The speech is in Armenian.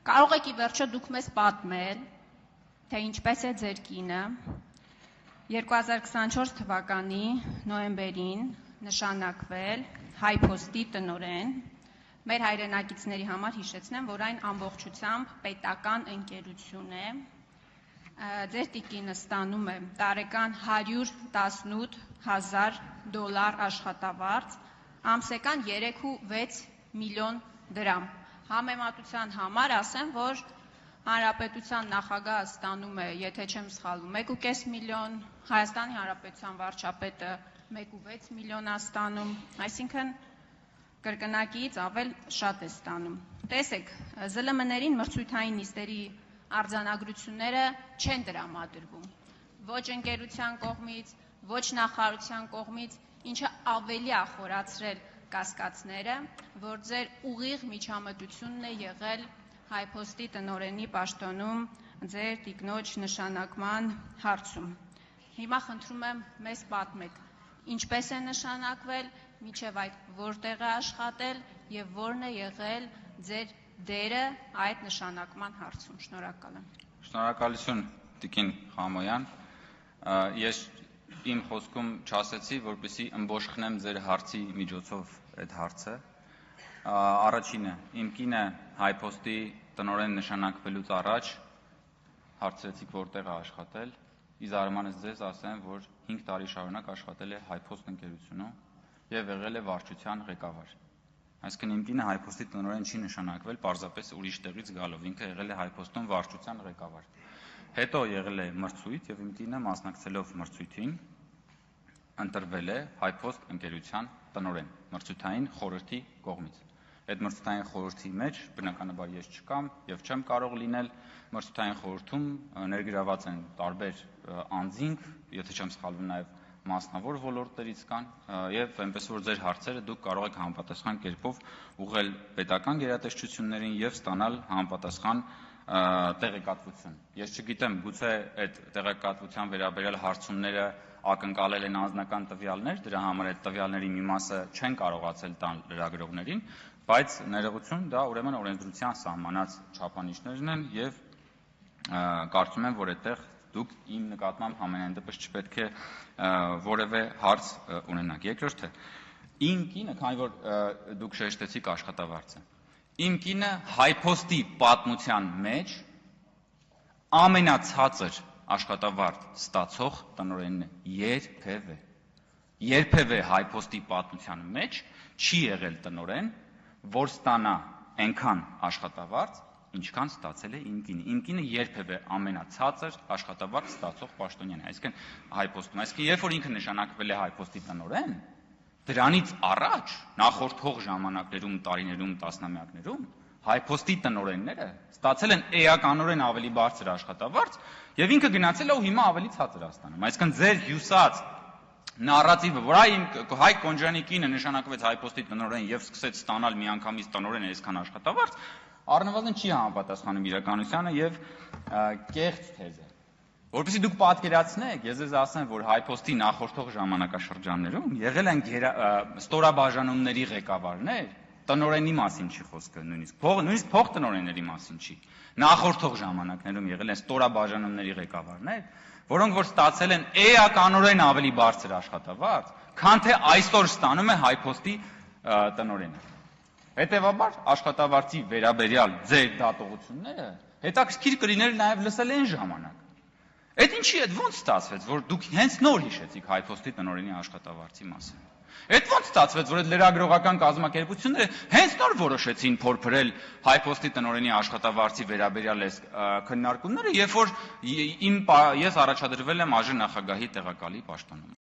Կարող եք ի վերջո դուք մեզ պատմել, թե ինչպես է ձեր կինը 2024 թվականի նոյեմբերին նշանակվել HiPost-ի տնօրեն։ Մեր հայրենակիցների համար հիշեցնեմ, որ այն ամբողջությամբ պետական ընկերություն է։ Ձեր տիկինը ստանում է տարեկան $118,000 աշխատավարձ, ամսական 3.6 միլիոն դրամ։ Համեմատության համար ասեմ, որ Հանրապետության նախագահը ստանում է, եթե չեմ սխալվում, 1.5 միլիոն, Հայաստանի Հանրապետության վարչապետը 1.6 միլիոն է ստանում, այսինքն կրկնակիից ավել շատ է ստանում։ Տեսեք, ԶԼՄ-ներին մրցույթային նիստերի արձանագրությունները չեն տրամադրվում, ոչ ընկերության կողմից, ոչ նախարարության կողմից, ինչը ավելի է խորացրել կասկածները, որ ձեր ուղիղ միջամտությունն է եղել HiPost-ի տնօրենի պաշտոնում ձեր տիկնոջ նշանակման հարցում։ Հիմա խնդրում եմ մեզ պատմեք, ինչպես է նշանակվել, մինչև այդ որտեղ է աշխատել եւ որն է եղել ձեր դերը այդ նշանակման հարցում։ Շնորհակալ եմ։ Շնորհակալություն տիկին Խամոյան։ Ես իմ խոսքում չասեցի, որպեսզի ըմբոշխնեմ ձեր հարցի միջոցով այդ հարցը։ Առաջինը, իմ կինը HiPost-ի տնօրեն նշանակվելուց առաջ հարցրեցիք որտեղ է աշխատել, ի զարմանս ձեզ ասեմ, որ 5 տարի շարունակ աշխատել է HiPost ընկերությունում եւ եղել է վարչության ղեկավար։ Այսինքն իմ կինը HiPost-ի տնօրեն չի նշանակվել պարզապես ուրիշ տեղից գալով, ինքը եղել է HiPost-ում վարչության ղեկավար։ Հետո եղել է մրցույթ եւ իմ կինը մասնակցելով մրցույթին ընտրվել է HiPost ընկերության տնօրեն մրցութային խորհրդի կողմից։ Այդ մրցութային խորհրդի մեջ բնականաբար ես չկամ եւ չեմ կարող լինել։ Մրցութային խորհրդում ներգրաված են տարբեր անձինք, եթե չեմ սխալվում նաեւ մասնավոր ոլորտներից կան եւ այնպես որ ձեր հարցերը դուք կարող եք համապատասխան կերպով ուղղել պետական գերատեսչություններին եւ ստանալ համապատասխան տեղեկատվություն։ Ես չգիտեմ, գուցե այդ տեղեկատվության վերաբերյալ հարցումները ակնկալել են անձնական տվյալներ, դրա համար այդ տվյալների մի մասը չեն կարողացել տալ լրագրողներին, բայց ներողություն, դա ուրեմն օրենսդրության սահմանած չափանիշներն են եւ կարծում եմ, որ այդտեղ դուք իմ նկատմամբ համենայն դեպս չպետք է որևէ հարց ունենաք։ Երկրորդը, իմ կինը, քանի որ դուք շեշտեցիք աշխատավարձը, իմ կինը HiPost-ի պատմության մեջ ամենացածր աշխատավարձ ստացող տնօրենն է երբևէ HiPost-ի պատմության մեջ չի եղել տնօրեն, որ ստանա այնքան աշխատավարձ, ինչքան ստացել է իմ կինը։ Իմ կինը երբևէ ամենացածր աշխատավարձ ստացող պաշտոնյան է, այսինքն HiPost-ում։ Այսինքն երբ որ ինքը նշանակվել է HiPost-ի տնօրեն, դրանից առաջ նախորդող ժամանակներում, տարիներում, տասնամյակներում HiPost-ի տնօրենները ստացել են էականորեն ավելի բարձր աշխատավարձ եւ ինքը գնացել է ու հիմա ավելի ցածր է ստանում։ Այսինքն ձեր հյուսած նարատիվը, որ Հայկ Կոնջյանի կինը նշանակվեց HiPost-ի տնօրեն եւ սկսեց ստանալ միանգամից տնօրեն այսքան աշխատավարձ, առնվազն չի համապատասխանում իրականությանը եւ կեղծ թեզ է։ Որպեսզի դուք պատկերացնեք, ես ձեզ ասեմ, որ HiPost-ի նախորդող ժամանակաշրջաններում եղել են ստորաբաժանումների ղեկավարներ, տնօրենի մասին չի խոսքը նույնիսկ փոխտնօրենների մասին չի։ Նախորդող ժամանակներում եղել են ստորաբաժանումների ղեկավարներ, որոնք որ ստացել են էականորեն ավելի բարձր աշխատավարձ, քան թե այսօր ստանում է HiPost-ի տնօրենը։ Հետևաբար աշխատավարձի վերաբերյալ ձեր դատողությունները հետաքրքիր կլիներ նաև լսել այն ժամանակ։ Այդ ինչի է, ո՞նց ստացվեց, որ դուք հենց նոր հիշեցիք HiPost-ի տնօրենի աշխատավարձի մասին։ Այդ ո՞նց ստացվեց, որ այդ լրագրողական կազմակերպությունները հենց նոր որոշեցին փորփրել HiPost-ի տնօրենի աշխատավարձի վերաբերյալ այս քննարկումները, երբ որ ես առաջադրվել եմ ԱԺ նախագահի տեղակալի պաշտոնում։